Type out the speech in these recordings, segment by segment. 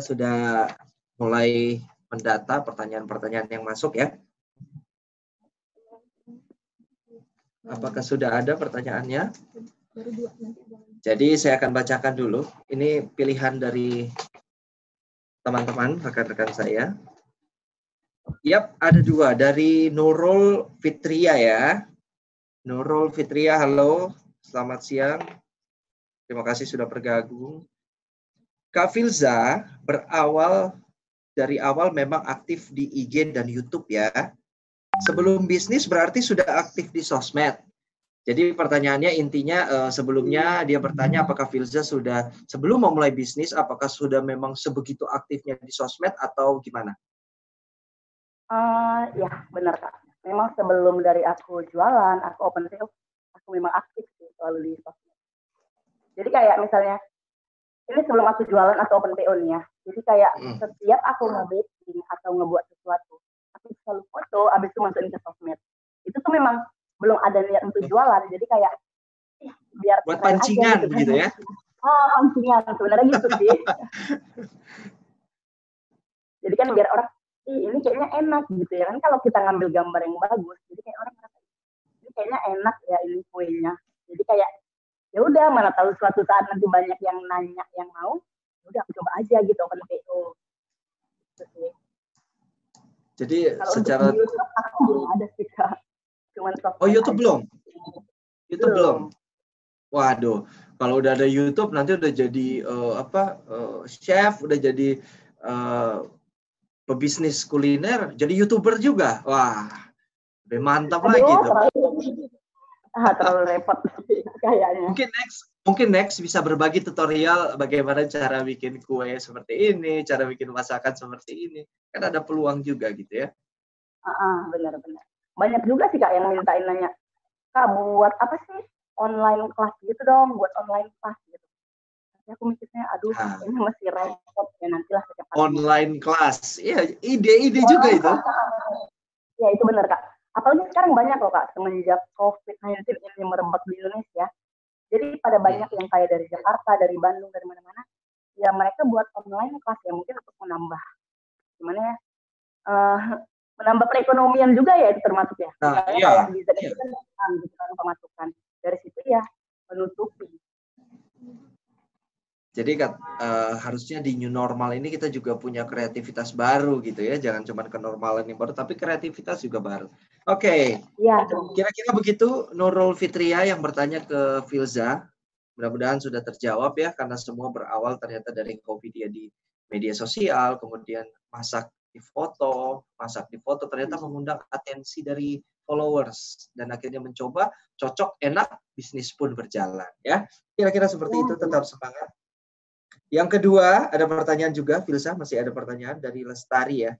sudah mulai mendata pertanyaan-pertanyaan yang masuk ya. Apakah sudah ada pertanyaannya? Jadi saya akan bacakan dulu. Ini pilihan dari teman-teman, rekan-rekan saya. Yap, ada 2 dari Nurul Fitria ya. Nurul Fitria, halo, selamat siang. Terima kasih sudah bergabung. Kak Filza dari awal memang aktif di IG dan YouTube ya. Sebelum bisnis berarti sudah aktif di sosmed. Jadi pertanyaannya intinya sebelumnya dia bertanya apakah Filza sudah sebelum memulai bisnis apakah sudah memang sebegitu aktifnya di sosmed atau gimana? Ya benar Kak. Memang sebelum dari aku jualan, aku open PO, aku memang aktif sih selalu di sosmed. Jadi kayak misalnya ini sebelum aku jualan atau open PO nih ya. Jadi kayak setiap aku nge-baking atau ngebuat sesuatu, aku selalu foto, abis itu masukin ke sosmed. Itu tuh memang belum ada niat untuk jualan, jadi kayak biar buat pancingan aja, gitu ya? Pancingan sebenarnya gitu sih. Jadi kan biar orang, ini kayaknya enak gitu ya kan kalau kita ngambil gambar yang bagus, jadi kayak orang merasa ini kayaknya enak ya ini kuenya. Jadi kayak ya udah mana tahu suatu saat nanti banyak yang nanya yang mau, udah aku coba aja gitu open PO. Gitu sih. Jadi kalau secara untuk YouTube aku belum ada sih Kak. Cuman YouTube aja. belum? YouTube belum. Waduh, kalau udah ada YouTube nanti udah jadi chef, udah jadi pebisnis kuliner, jadi YouTuber juga. Wah, lebih mantap lagi tuh. Terlalu repot kayaknya. Mungkin next bisa berbagi tutorial bagaimana cara bikin kue seperti ini, cara bikin masakan seperti ini. Kan ada peluang juga gitu ya. Benar-benar. Banyak juga sih Kak yang mintain nanya, Kak buat apa sih online kelas gitu dong, buat online kelas gitu. Tapi aku mikirnya, aduh ini masih repot ya nantilah secepatnya. Online kelas, iya ide-ide juga itu. Ya itu benar Kak. Apalagi sekarang banyak loh Kak, semenjak COVID-19 ini merebak di Indonesia. Jadi pada banyak yang kayak dari Jakarta, dari Bandung, dari mana-mana, ya mereka buat online kelas ya mungkin untuk menambah, gimana ya, menambah perekonomian juga ya itu termasuk ya. Misalnya kayak bisa pemasukan dari situ ya menutupi. Jadi harusnya di new normal ini kita juga punya kreativitas baru gitu ya. Jangan cuma kenormalan yang baru, tapi kreativitas juga baru. Oke. Ya. Kira-kira begitu Nurul Fitria yang bertanya ke Filza. Mudah-mudahan sudah terjawab ya, karena semua berawal ternyata dari hobi dia di media sosial, kemudian masak di foto ternyata mengundang atensi dari followers dan akhirnya mencoba, cocok, enak, bisnis pun berjalan ya. Kira-kira seperti itu, tetap semangat. Yang kedua, ada pertanyaan juga, Filza, masih ada pertanyaan dari Lestari ya.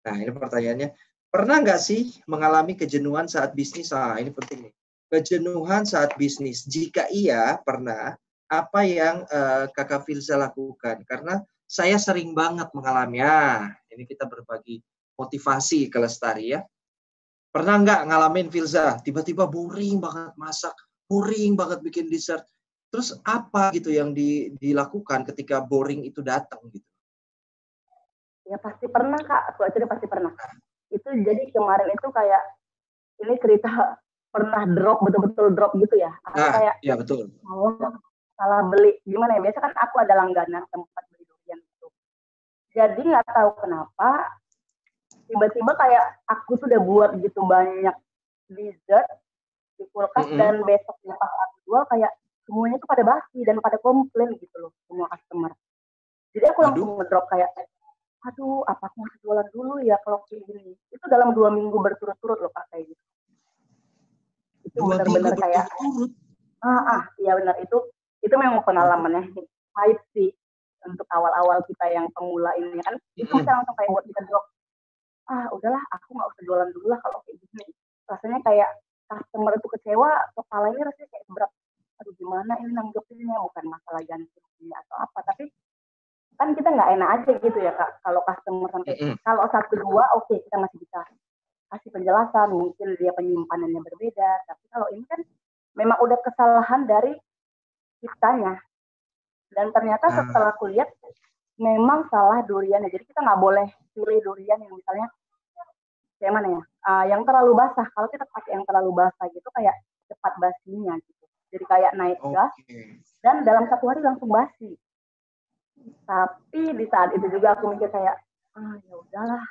Nah, ini pertanyaannya, pernah nggak sih mengalami kejenuhan saat bisnis? Nah, ini penting nih. Kejenuhan saat bisnis. Jika iya, pernah, apa yang Kakak Filza lakukan? Karena saya sering banget mengalaminya. Ini kita berbagi motivasi ke Lestari ya. Pernah nggak ngalamin Filza? Tiba-tiba boring banget masak, boring banget bikin dessert. Terus apa gitu yang dilakukan ketika boring itu datang gitu? Ya pasti pernah Kak, aku aja pasti pernah. Itu jadi kemarin itu kayak ini cerita pernah drop, betul-betul drop gitu ya. Kayak ya betul. Salah beli, gimana ya, biasa kan aku ada langganan tempat beli durian itu. Jadi nggak tahu kenapa, tiba-tiba kayak aku sudah buat gitu banyak dessert di kulkas dan besoknya pas aku jual kayak semuanya tuh pada basi dan pada komplain gitu loh semua customer. Jadi aku langsung ngedrop kayak, aduh apa aku harus jualan dulu ya kalau kayak gini. Itu dalam 2 minggu berturut-turut loh Kak kayak gitu. Itu benar-benar kayak, iya benar itu memang pengalamannya pahit sih untuk awal-awal kita yang pemula ini kan. Itu bisa langsung kayak buat kita drop. Udahlah aku nggak usah jualan dulu lah kalau kayak gini. Rasanya kayak customer itu kecewa, kepala ini rasanya kayak berat. Aduh gimana ini nanggepinnya, bukan masalah ganti atau apa, tapi kan kita nggak enak aja gitu ya Kak. Kalau customer sampai kalau 1-2 oke, kita masih bisa kasih penjelasan, mungkin dia penyimpanannya berbeda. Tapi kalau ini kan memang udah kesalahan dari kitanya. Dan ternyata setelah aku lihat memang salah duriannya. Jadi kita nggak boleh pilih durian yang misalnya kayak mana ya, yang terlalu basah. Kalau kita pakai yang terlalu basah gitu kayak cepat basinya gitu. Jadi kayak naik gas dan dalam 1 hari langsung basi. Tapi di saat itu juga aku mikir kayak, ya udahlah,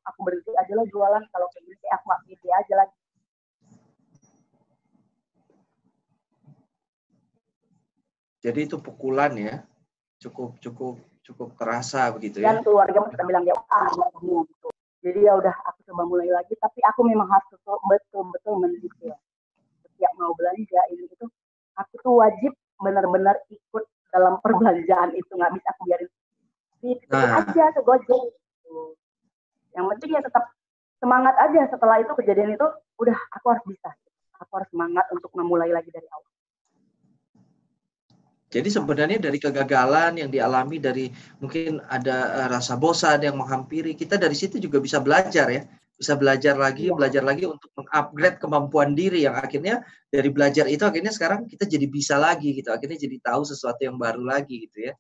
aku berhenti aja lah jualan kalau kayak gini, aku nggak pilih aja lagi. Jadi itu pukulan ya, cukup terasa begitu ya. Dan keluarga sudah bilang ya kamu gitu. Jadi ya udah aku coba mulai lagi, tapi aku memang harus betul-betul mendetail. Setiap mau belanja ini itu, aku tuh wajib benar-benar ikut dalam perbelanjaan itu, nggak bisa aku biarin aja ke Gojek. Yang penting ya tetap semangat aja. Setelah itu kejadian itu, udah aku harus bisa, aku harus semangat untuk memulai lagi dari awal. Jadi sebenarnya dari kegagalan yang dialami, dari mungkin ada rasa bosan yang menghampiri, kita dari situ juga bisa belajar ya. Bisa belajar lagi untuk mengupgrade kemampuan diri yang akhirnya dari belajar itu akhirnya sekarang kita jadi bisa lagi gitu. Akhirnya jadi tahu sesuatu yang baru lagi gitu ya.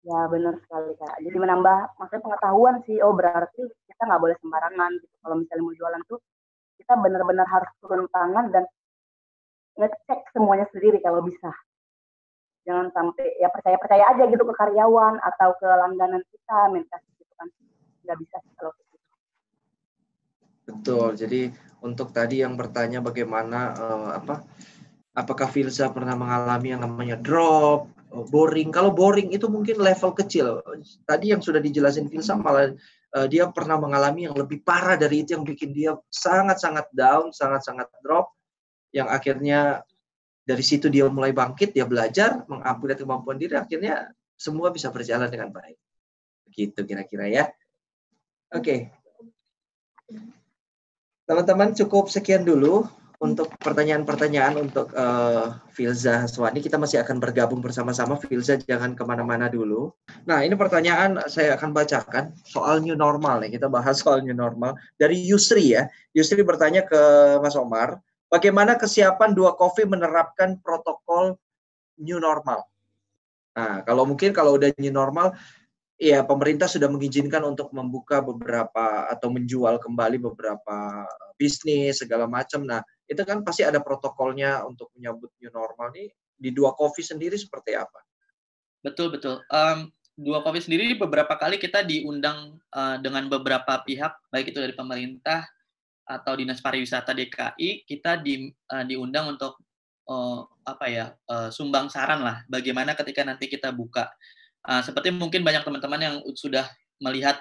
Ya benar sekali Kak. Jadi menambah maksudnya pengetahuan sih. Oh berarti kita nggak boleh sembarangan gitu. Kalau misalnya mau jualan tuh kita benar-benar harus turun tangan dan ngecek semuanya sendiri kalau bisa. Jangan sampai ya percaya aja gitu ke karyawan atau ke langganan kita, minta gitu kan. Nggak bisa sih kalau gitu. Betul. Jadi untuk tadi yang bertanya bagaimana apakah Filza pernah mengalami yang namanya drop, boring. Kalau boring itu mungkin level kecil. Tadi yang sudah dijelasin Filza malah dia pernah mengalami yang lebih parah dari itu, yang bikin dia sangat-sangat down, sangat-sangat drop, yang akhirnya dari situ dia mulai bangkit, dia belajar, mengupgrade kemampuan diri, akhirnya semua bisa berjalan dengan baik. Begitu kira-kira ya. Oke. Teman-teman, cukup sekian dulu untuk pertanyaan-pertanyaan untuk Filza Haswani. Kita masih akan bergabung bersama-sama. Filza jangan kemana-mana dulu. Nah, ini pertanyaan saya akan bacakan soal new normal nih. Kita bahas soal new normal dari Yusri ya. Yusri bertanya ke Mas Omar, bagaimana kesiapan Dua Coffee menerapkan protokol new normal? Nah, kalau udah new normal, ya pemerintah sudah mengizinkan untuk membuka beberapa atau menjual kembali beberapa bisnis segala macam. Nah, itu kan pasti ada protokolnya untuk menyambut new normal nih. Di Dua Coffee sendiri seperti apa? Betul. Dua Coffee sendiri beberapa kali kita diundang dengan beberapa pihak, baik itu dari pemerintah atau Dinas Pariwisata DKI, kita diundang untuk sumbang saran lah, bagaimana ketika nanti kita buka. Seperti mungkin banyak teman-teman yang sudah melihat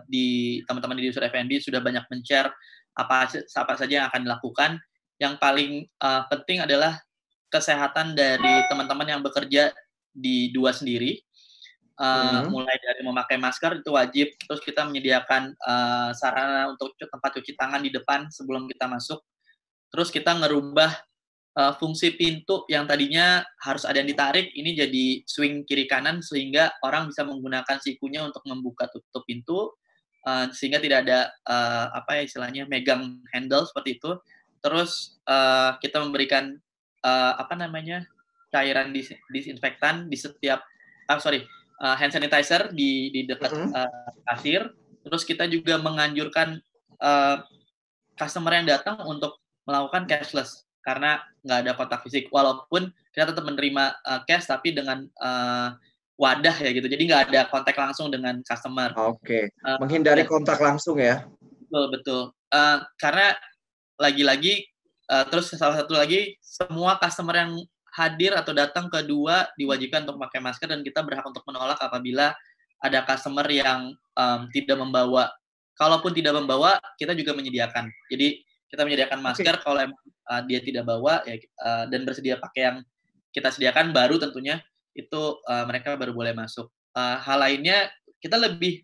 di teman-teman di User F&B sudah banyak men-share apa saja yang akan dilakukan. Yang paling penting adalah kesehatan dari teman-teman yang bekerja di Dua sendiri. Mulai dari memakai masker itu wajib, terus kita menyediakan sarana untuk tempat cuci tangan di depan sebelum kita masuk. Terus kita ngerubah fungsi pintu yang tadinya harus ada yang ditarik, ini jadi swing kiri kanan sehingga orang bisa menggunakan sikunya untuk membuka tutup pintu, sehingga tidak ada istilahnya megang handle seperti itu. Terus kita memberikan cairan disinfektan di setiap hand sanitizer di dekat kasir. Terus kita juga menganjurkan customer yang datang untuk melakukan cashless karena nggak ada kontak fisik, walaupun kita tetap menerima cash tapi dengan wadah ya gitu, jadi nggak ada kontak langsung dengan customer. Oke. Menghindari kontak langsung ya. Betul. Karena lagi-lagi terus salah satu lagi, semua customer yang hadir atau datang ke Dua diwajibkan untuk pakai masker, dan kita berhak untuk menolak apabila ada customer yang tidak membawa. Kalaupun tidak membawa, kita juga menyediakan. Jadi kita menyediakan masker. Kalau dia tidak bawa ya, dan bersedia pakai yang kita sediakan, baru tentunya itu mereka baru boleh masuk. Hal lainnya, kita lebih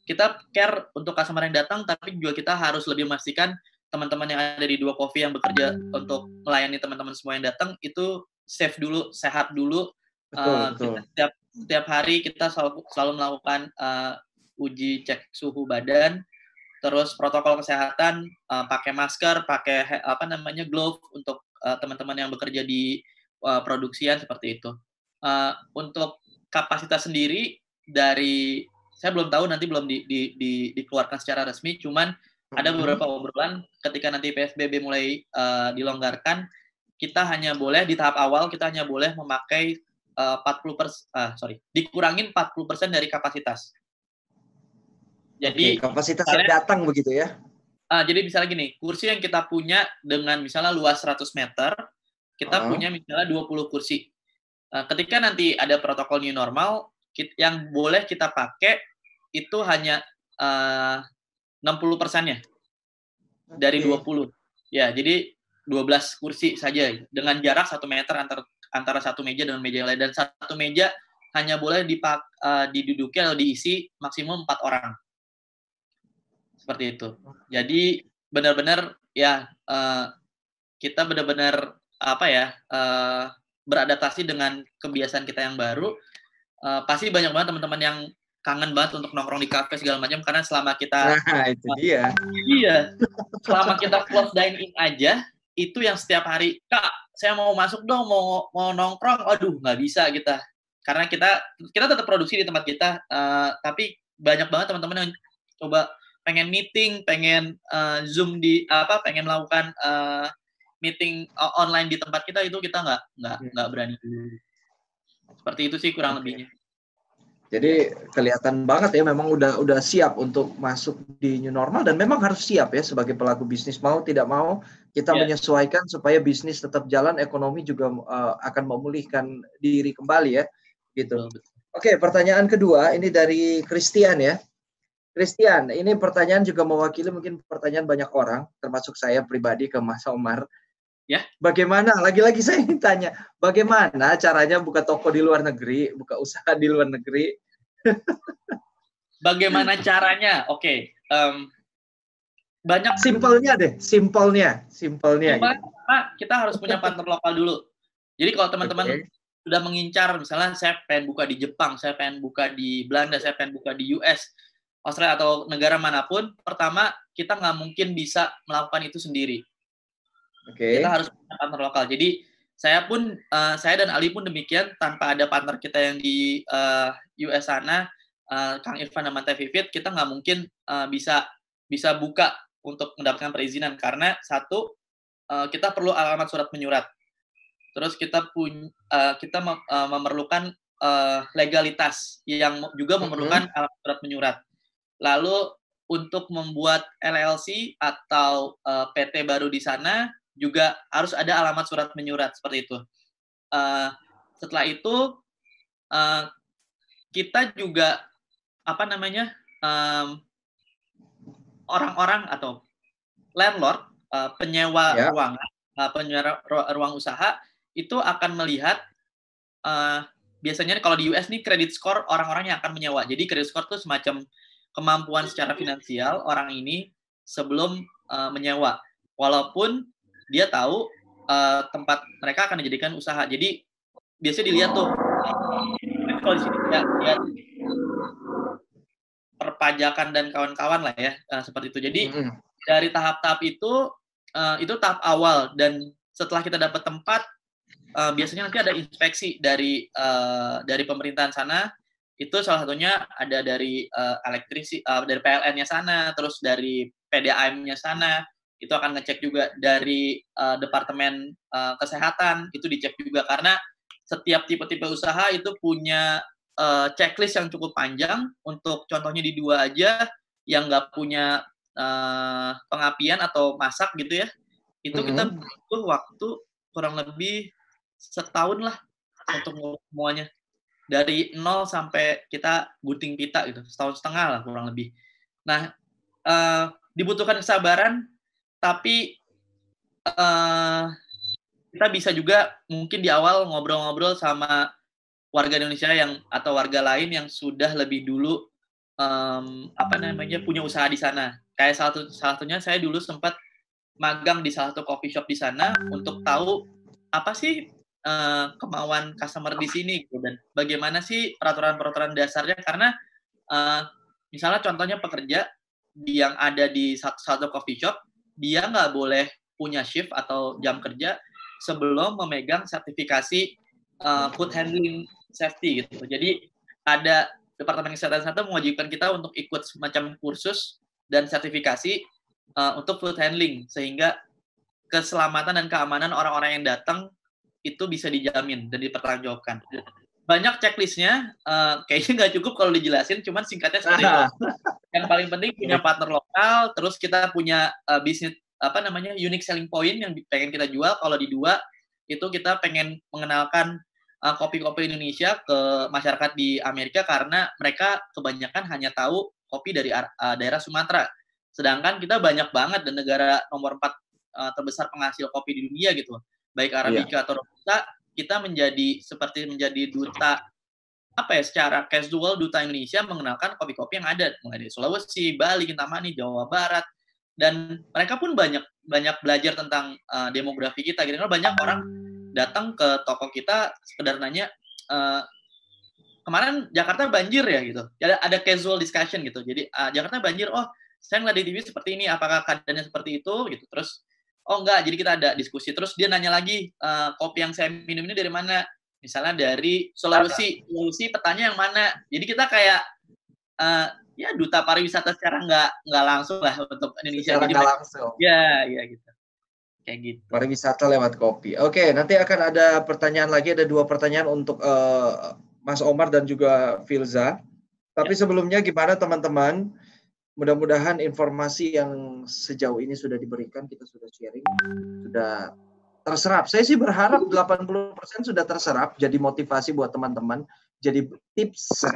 kita care untuk customer yang datang, tapi juga kita harus lebih memastikan teman-teman yang ada di Dua Coffee yang bekerja untuk melayani teman-teman semua yang datang itu safe dulu, sehat dulu. Betul. Setiap hari kita selalu melakukan uji cek suhu badan, terus protokol kesehatan, pakai masker, pakai glove untuk teman-teman yang bekerja di produksian seperti itu. Untuk kapasitas sendiri dari, saya belum tahu, nanti belum dikeluarkan secara resmi, cuman ada beberapa obrolan ketika nanti PSBB mulai dilonggarkan, kita hanya boleh di tahap awal kita hanya boleh memakai 40%, dikurangin 40% dari kapasitas. Jadi kapasitas yang datang begitu ya? Jadi misalnya gini, kursi yang kita punya dengan misalnya luas 100 meter, kita punya misalnya 20 kursi. Ketika nanti ada protokol new normal, yang boleh kita pakai itu hanya 60%-nya dari 20. Ya, jadi 12 kursi saja dengan jarak 1 meter antara satu meja dengan meja yang lain, dan satu meja hanya boleh diduduki atau diisi maksimum 4 orang. Seperti itu. Jadi benar-benar ya kita benar-benar beradaptasi dengan kebiasaan kita yang baru. Pasti banyak banget teman-teman yang kangen banget untuk nongkrong di kafe segala macam, karena selama kita itu dia. Iya. Selama kita close dine in aja, itu yang setiap hari, Kak, saya mau masuk dong, mau nongkrong, aduh nggak bisa kita. Karena kita tetap produksi di tempat kita, tapi banyak banget teman-teman yang coba pengen meeting, pengen Zoom pengen melakukan meeting online di tempat kita, itu kita nggak berani. Seperti itu sih kurang lebihnya. Jadi kelihatan banget ya memang udah siap untuk masuk di new normal, dan memang harus siap ya sebagai pelaku bisnis, mau tidak mau kita menyesuaikan supaya bisnis tetap jalan, ekonomi juga akan memulihkan diri kembali ya gitu. Oke, pertanyaan kedua ini dari Christian ya. Christian, ini pertanyaan juga mewakili mungkin pertanyaan banyak orang, termasuk saya pribadi ke Mas Omar. Ya. Bagaimana? Lagi-lagi saya ingin tanya, bagaimana caranya buka toko di luar negeri, buka usaha di luar negeri? Bagaimana caranya? Oke. Banyak. Simpelnya deh, simpelnya. Kita harus punya partner lokal dulu. Jadi kalau teman-teman sudah mengincar, misalnya saya pengen buka di Jepang, saya pengen buka di Belanda, saya pengen buka di US, Australia atau negara manapun, pertama kita nggak mungkin bisa melakukan itu sendiri. Kita harus punya partner lokal. Jadi saya dan Ali pun demikian, tanpa ada partner kita yang di US sana, Kang Irfan dan Mantai Vivit, kita nggak mungkin bisa buka untuk mendapatkan perizinan, karena satu, kita perlu alamat surat menyurat. Terus kita memerlukan legalitas yang juga memerlukan alamat surat menyurat. Lalu untuk membuat LLC atau PT baru di sana juga harus ada alamat surat menyurat, seperti itu. Setelah itu kita juga orang-orang atau landlord, penyewa ruangan, penyewa ruang usaha itu akan melihat biasanya kalau di US nih credit score orang-orang yang akan menyewa. Jadi credit score itu semacam kemampuan secara finansial orang ini sebelum menyewa. Walaupun dia tahu tempat mereka akan dijadikan usaha. Jadi biasanya dilihat tuh, kalau di sini lihat perpajakan dan kawan-kawan lah ya, seperti itu. Jadi dari tahap-tahap itu tahap awal, dan setelah kita dapat tempat, biasanya nanti ada inspeksi dari pemerintahan sana. Itu salah satunya ada dari dari PLN-nya sana, terus dari PDAM-nya sana. Itu akan ngecek juga dari Departemen Kesehatan, itu dicek juga, karena setiap tipe-tipe usaha itu punya checklist yang cukup panjang. Untuk contohnya di 2 aja, yang nggak punya pengapian atau masak gitu ya, itu kita butuh waktu kurang lebih setahun lah untuk semuanya. Dari 0 sampai kita gunting pita gitu, 1,5 tahun lah kurang lebih. Nah, dibutuhkan kesabaran, tapi kita bisa juga mungkin di awal ngobrol-ngobrol sama warga Indonesia atau warga lain yang sudah lebih dulu punya usaha di sana. Kayak salah satunya saya dulu sempat magang di salah satu coffee shop di sana untuk tahu apa sih kemauan customer di sini gitu, dan bagaimana sih peraturan-peraturan dasarnya, karena misalnya contohnya pekerja yang ada di satu coffee shop, dia nggak boleh punya shift atau jam kerja sebelum memegang sertifikasi food handling safety gitu. Jadi ada Departemen Kesehatan sana mewajibkan kita untuk ikut semacam kursus dan sertifikasi untuk food handling sehingga keselamatan dan keamanan orang-orang yang datang itu bisa dijamin dan dipertanggungjawabkan. Banyak checklistnya, kayaknya nggak cukup kalau dijelasin, cuman singkatnya seperti itu. Yang paling penting punya partner lokal, terus kita punya bisnis unique selling point yang pengen kita jual. Kalau di dua itu kita pengen mengenalkan kopi-kopi Indonesia ke masyarakat di Amerika karena mereka kebanyakan hanya tahu kopi dari daerah Sumatera. Sedangkan kita banyak banget dan negara nomor 4 terbesar penghasil kopi di dunia gitu. Baik Arabica atau Robusta, kita menjadi duta secara casual duta Indonesia mengenalkan kopi-kopi yang ada mulai dari Sulawesi, Bali, Kintamani, Jawa Barat, dan mereka pun banyak belajar tentang demografi kita. Kira-kira banyak orang datang ke toko kita sekedar nanya kemarin Jakarta banjir ya gitu. Ada casual discussion gitu. Jadi Jakarta banjir, oh saya ngeliat di TV seperti ini, apakah keadaannya seperti itu gitu. Terus oh enggak, jadi kita ada diskusi. Terus dia nanya lagi kopi yang saya minum ini dari mana? Misalnya dari Sulawesi petanya yang mana? Jadi kita kayak ya duta pariwisata secara nggak langsung lah untuk Indonesia. Secara jadi nggak langsung. Ya gitu. Kayak gitu. Pariwisata lewat kopi. Oke, nanti akan ada pertanyaan lagi, ada 2 pertanyaan untuk Mas Omar dan juga Filza. Tapi sebelumnya gimana teman-teman? Mudah-mudahan informasi yang sejauh ini sudah diberikan, kita sudah sharing, sudah terserap. Saya sih berharap 80% sudah terserap, jadi motivasi buat teman-teman, jadi tips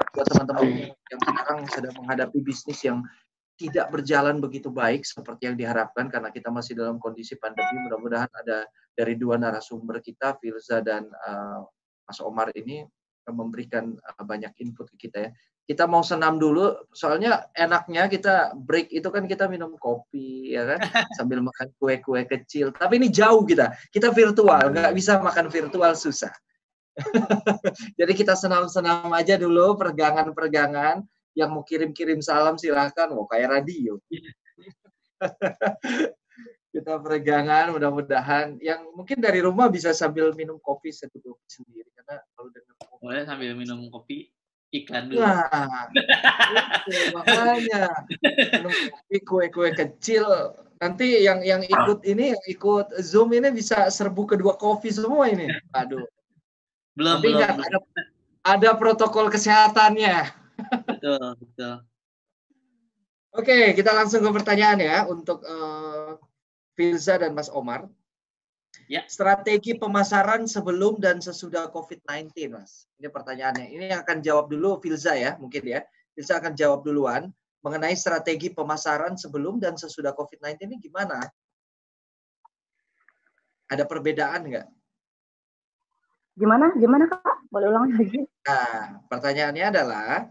buat teman-teman yang sekarang sedang menghadapi bisnis yang tidak berjalan begitu baik seperti yang diharapkan karena kita masih dalam kondisi pandemi. Mudah-mudahan ada dari 2 narasumber kita, Filza dan Mas Omar ini memberikan banyak input ke kita ya. Kita mau senam dulu, soalnya enaknya kita break itu kan kita minum kopi ya kan, sambil makan kue-kue kecil. Tapi ini jauh kita virtual, nggak bisa makan virtual, susah. Jadi kita senam-senam aja dulu, peregangan-peregangan. Yang mau kirim-kirim salam silahkan, mau kayak radio. Kita peregangan, mudah-mudahan yang mungkin dari rumah bisa sambil minum kopi seduh sendiri karena kalau dengar kopi. Boleh sambil minum kopi, iklan dulu. Nah, itu makanya minum kopi, kue-kue kecil. Nanti yang ikut ini, yang ikut Zoom ini bisa serbu kedua kopi semua ini. Aduh. Tapi ingat ada protokol kesehatannya. Betul. Oke, kita langsung ke pertanyaan ya untuk Filza dan Mas Omar. Ya. Strategi pemasaran sebelum dan sesudah COVID-19, Mas. Ini pertanyaannya. Ini yang akan jawab dulu Filza ya, mungkin ya. Filza akan jawab duluan mengenai strategi pemasaran sebelum dan sesudah COVID-19 ini gimana? Ada perbedaan nggak? Gimana Kak? Boleh ulang lagi? Nah, pertanyaannya adalah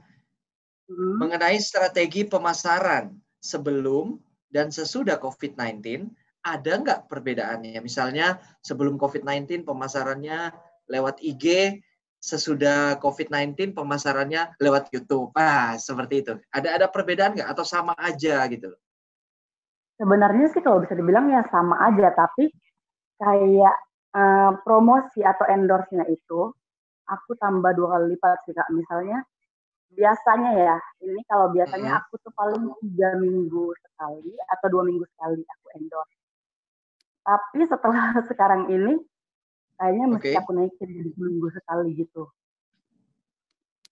mengenai strategi pemasaran sebelum dan sesudah COVID-19, ada nggak perbedaannya? Misalnya sebelum COVID-19 pemasarannya lewat IG, sesudah COVID-19 pemasarannya lewat YouTube. Seperti itu. Ada perbedaan nggak atau sama aja gitu? Sebenarnya sih kalau bisa dibilang ya sama aja, tapi kayak promosi atau endorse-nya itu aku tambah 2 kali lipat sih Kak. Misalnya biasanya ya, ini kalau biasanya aku tuh paling 3 minggu sekali atau 2 minggu sekali aku endorse. Tapi setelah sekarang ini, kayaknya mesti aku naikin jadi seminggu sekali gitu.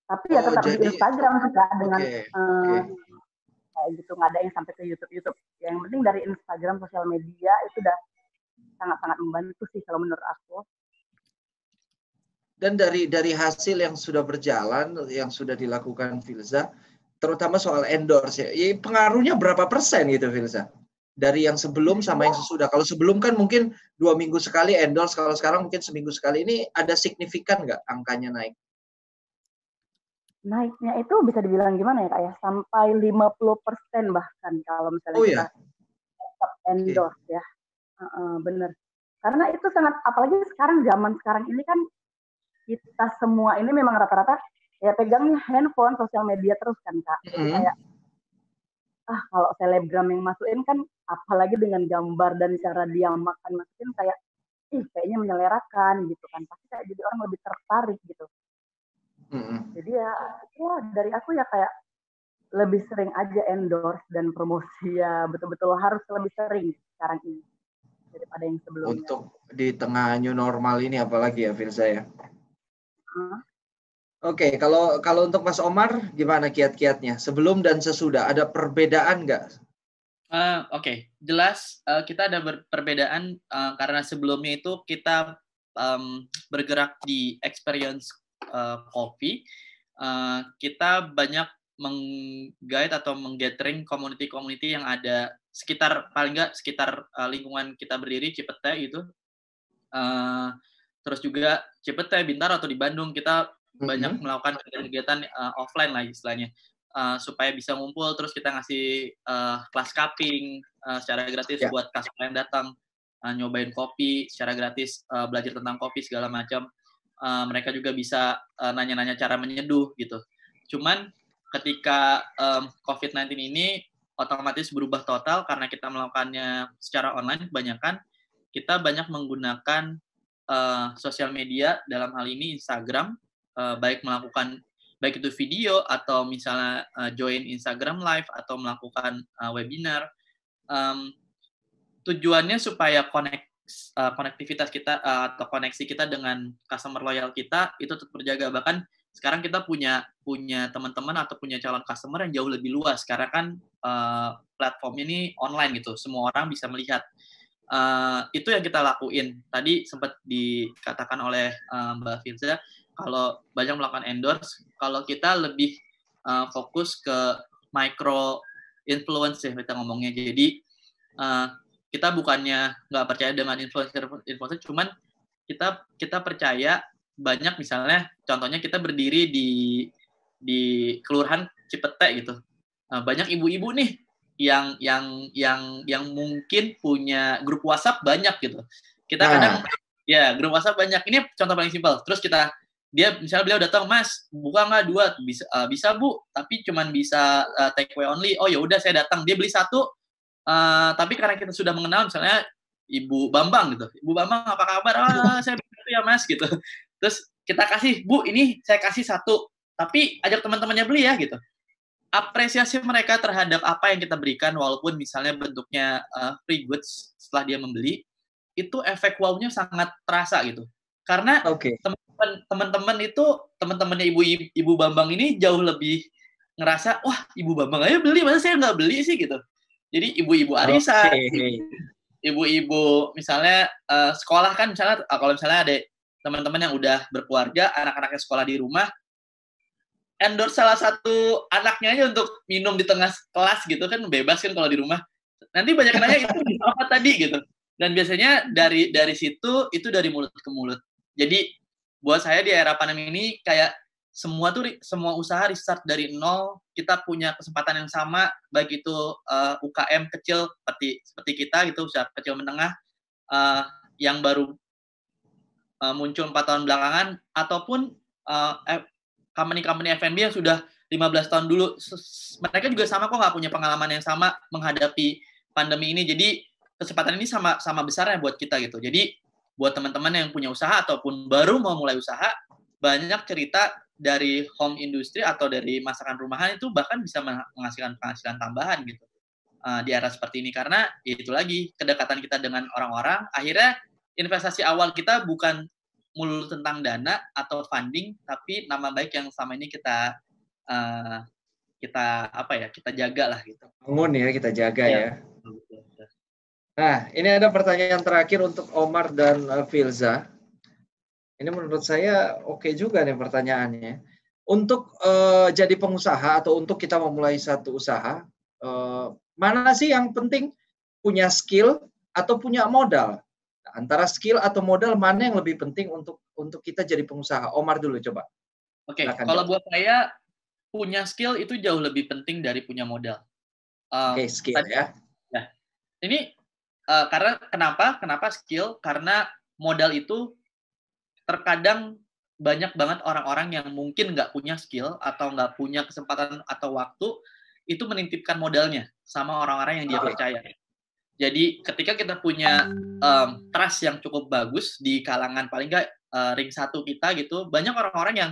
Tapi ya tetap di Instagram sih Kak, dengan kayak gitu, nggak ada yang sampai ke YouTube. Yang penting dari Instagram, sosial media itu udah sangat-sangat membantu sih kalau menurut aku. Dan dari hasil yang sudah berjalan, yang sudah dilakukan Filza, terutama soal endorse ya, pengaruhnya berapa persen gitu Filza? Dari yang sebelum sama yang sesudah. Kalau sebelum kan mungkin 2 minggu sekali endorse, kalau sekarang mungkin seminggu sekali. Ini ada signifikan nggak angkanya naik? Naiknya itu bisa dibilang gimana ya Kak ya? Sampai 50% bahkan kalau misalnya kita tetap endorse ya. Bener. Karena itu sangat, apalagi sekarang zaman sekarang ini kan kita semua ini memang rata-rata ya pegangnya handphone, sosial media terus kan Kak. Jadi kayak kalau selebgram yang masukin kan apalagi dengan gambar dan cara dia makan masukin kayak ih kayaknya menyelerakan gitu kan, pasti kayak jadi orang lebih tertarik gitu. Jadi ya dari aku ya kayak lebih sering aja endorse dan promosi ya, betul-betul harus lebih sering sekarang ini daripada yang sebelumnya. Untuk di tengah new normal ini apalagi ya Firza ya. Oke, kalau untuk Mas Omar gimana kiat-kiatnya sebelum dan sesudah, ada perbedaan nggak? Oke, jelas kita ada perbedaan karena sebelumnya itu kita bergerak di experience coffee. Kita banyak meng-guide atau meng-gathering community-community yang ada sekitar, paling nggak sekitar lingkungan kita berdiri, Cipete gitu. Terus juga Cipete, Bintaro atau di Bandung, kita banyak melakukan kegiatan offline lah istilahnya. Supaya bisa ngumpul, terus kita ngasih kelas cupping secara gratis buat customer yang datang, nyobain kopi secara gratis, belajar tentang kopi segala macam. Mereka juga bisa nanya-nanya cara menyeduh gitu. Cuman ketika COVID-19 ini otomatis berubah total karena kita melakukannya secara online kebanyakan, kita banyak menggunakan sosial media, dalam hal ini Instagram, baik itu video atau misalnya join Instagram Live atau melakukan webinar. Tujuannya supaya konektivitas kita atau koneksi kita dengan customer loyal kita itu tetap terjaga. Bahkan sekarang kita punya teman-teman atau punya calon customer yang jauh lebih luas karena kan platformnya ini online gitu, semua orang bisa melihat. Itu yang kita lakuin. Tadi sempat dikatakan oleh Mbak Firza, kalau banyak melakukan endorse, kalau kita lebih fokus ke micro influence ya kita ngomongnya. Jadi kita bukannya nggak percaya dengan influencer, cuman kita percaya banyak, misalnya contohnya kita berdiri di Kelurahan Cipete gitu, banyak ibu-ibu nih yang mungkin punya grup WhatsApp banyak gitu. Kita kadang ya grup WhatsApp banyak. Ini contoh paling simpel. Terus misalnya beliau datang, Mas, buka nggak 2? Bisa Bu, tapi cuman bisa take away only. Oh ya udah saya datang. Dia beli 1. Tapi karena kita sudah mengenal, misalnya Ibu Bambang gitu. Ibu Bambang apa kabar? Saya begitu ya Mas gitu. Terus kita kasih, Bu, ini saya kasih 1. Tapi ajak teman-temannya beli ya gitu. Apresiasi mereka terhadap apa yang kita berikan, walaupun misalnya bentuknya free goods setelah dia membeli, itu efek wow-nya sangat terasa gitu. Karena teman-temannya Ibu Bambang ini jauh lebih ngerasa, wah Ibu Bambang aja beli, masa saya nggak beli sih gitu. Jadi ibu-ibu arisan, ibu-ibu misalnya sekolah kan, misalnya kalau misalnya ada teman-teman yang udah berkeluarga, anak-anaknya sekolah di rumah, endorse salah satu anaknya aja untuk minum di tengah kelas gitu kan, bebas kan kalau di rumah. Nanti banyak nanya itu apa tadi gitu. Dan biasanya dari situ itu dari mulut ke mulut. Jadi buat saya di era pandemi ini kayak semua usaha restart dari nol. Kita punya kesempatan yang sama, baik itu UKM kecil seperti kita gitu, usaha kecil menengah yang baru muncul 4 tahun belakangan, ataupun company-company F&B yang sudah 15 tahun dulu. Mereka juga sama kok, nggak punya pengalaman yang sama menghadapi pandemi ini. Jadi kesempatan ini sama besarnya buat kita gitu. Jadi buat teman-teman yang punya usaha ataupun baru mau mulai usaha, banyak cerita dari home industry atau dari masakan rumahan itu bahkan bisa menghasilkan penghasilan tambahan gitu di era seperti ini. Karena ya itu lagi, kedekatan kita dengan orang-orang, akhirnya investasi awal kita bukan melulu tentang dana atau funding, tapi nama baik yang selama ini kita jaga lah gitu. Bangun ya, kita jaga ya. Nah, ini ada pertanyaan terakhir untuk Omar dan Filza. Ini menurut saya oke juga nih pertanyaannya. Untuk jadi pengusaha atau untuk kita memulai satu usaha, mana sih yang penting, punya skill atau punya modal? Antara skill atau modal, mana yang lebih penting untuk kita jadi pengusaha? Omar dulu coba. Oke, kalau buat saya punya skill itu jauh lebih penting dari punya modal. Skill ya. Nah, ini karena kenapa skill? Karena modal itu terkadang banyak banget orang-orang yang mungkin nggak punya skill atau nggak punya kesempatan atau waktu itu menitipkan modalnya sama orang-orang yang dia percaya. Jadi ketika kita punya trust yang cukup bagus di kalangan paling nggak ring 1 kita gitu, banyak orang-orang yang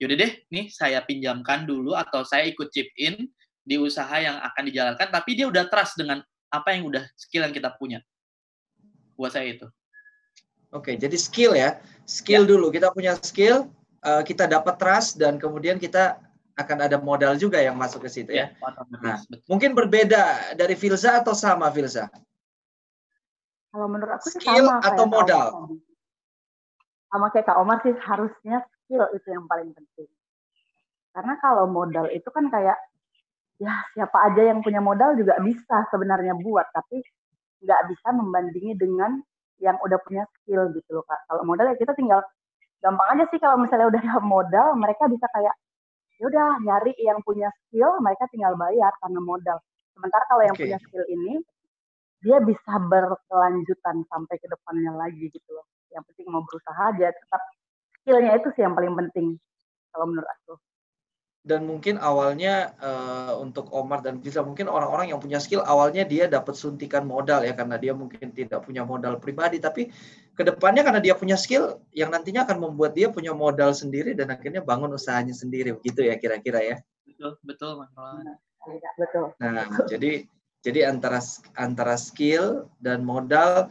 yaudah deh, nih saya pinjamkan dulu atau saya ikut chip in di usaha yang akan dijalankan, tapi dia udah trust dengan apa yang udah skill yang kita punya. Buat saya itu. Oke, jadi skill ya. Skill dulu. Kita punya skill, kita dapat trust, dan kemudian kita akan ada modal juga yang masuk ke situ ya. Nah, mungkin berbeda dari Filza atau sama Filza? Kalau menurut aku skill sama atau modal? Sama kayak Kak Omar sih, harusnya skill itu yang paling penting. Karena kalau modal itu kan kayak, ya siapa aja yang punya modal juga bisa sebenarnya buat, tapi nggak bisa membandingi dengan yang udah punya skill gitu loh Kak. Kalau modal ya kita tinggal, gampang aja sih kalau misalnya udah ada modal, mereka bisa kayak, ya udah nyari yang punya skill, mereka tinggal bayar karena modal. Sementara kalau yang punya skill ini, dia bisa berkelanjutan sampai ke depannya lagi gitu loh. Yang penting mau berusaha aja, tetap skillnya itu sih yang paling penting kalau menurut aku. Dan mungkin awalnya untuk Omar dan Filza, mungkin orang-orang yang punya skill awalnya dia dapat suntikan modal ya, karena dia mungkin tidak punya modal pribadi, tapi kedepannya karena dia punya skill yang nantinya akan membuat dia punya modal sendiri dan akhirnya bangun usahanya sendiri, begitu ya kira-kira ya. Betul Mas Maulana. Betul. Nah, jadi antara skill dan modal,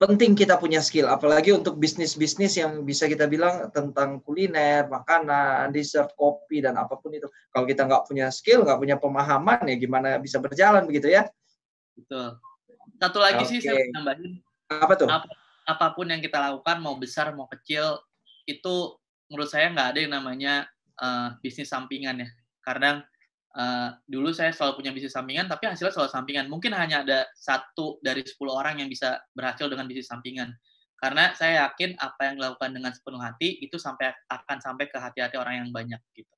penting kita punya skill, apalagi untuk bisnis-bisnis yang bisa kita bilang tentang kuliner, makanan, dessert, kopi, dan apapun itu. Kalau kita nggak punya skill, nggak punya pemahaman, ya gimana bisa berjalan begitu ya? Betul. Satu lagi sih saya nambahin. Apa tuh? Apapun yang kita lakukan, mau besar mau kecil, itu menurut saya nggak ada yang namanya bisnis sampingan ya. Karena dulu saya selalu punya bisnis sampingan, tapi hasilnya selalu sampingan. Mungkin hanya ada 1 dari 10 orang yang bisa berhasil dengan bisnis sampingan. Karena saya yakin apa yang dilakukan dengan sepenuh hati, itu akan sampai ke hati-hati orang yang banyak. Gitu.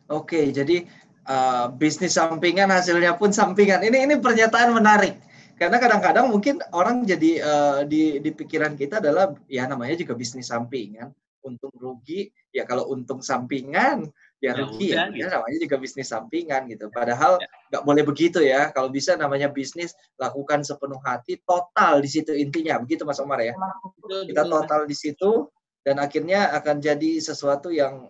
Oke, jadi bisnis sampingan hasilnya pun sampingan. Ini pernyataan menarik. Karena kadang-kadang mungkin orang jadi di pikiran kita adalah, ya namanya juga bisnis sampingan. Untung rugi, ya kalau untung sampingan, ya rugi ya, gitu. Namanya juga bisnis sampingan gitu. Padahal nggak boleh begitu ya. Kalau bisa namanya bisnis, lakukan sepenuh hati, total di situ intinya. Begitu Mas Omar ya. Kita total di situ dan akhirnya akan jadi sesuatu yang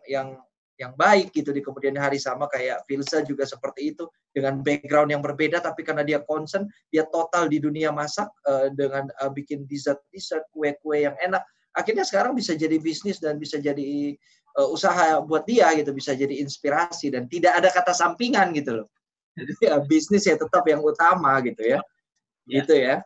baik gitu di kemudian hari. Sama kayak Filza juga seperti itu, dengan background yang berbeda, tapi karena dia concern, dia total di dunia masak dengan bikin dessert, kue-kue yang enak. Akhirnya sekarang bisa jadi bisnis dan bisa jadi usaha buat dia gitu, bisa jadi inspirasi dan tidak ada kata sampingan gitu loh. Jadi ya bisnis ya tetap yang utama gitu ya. Gitu ya.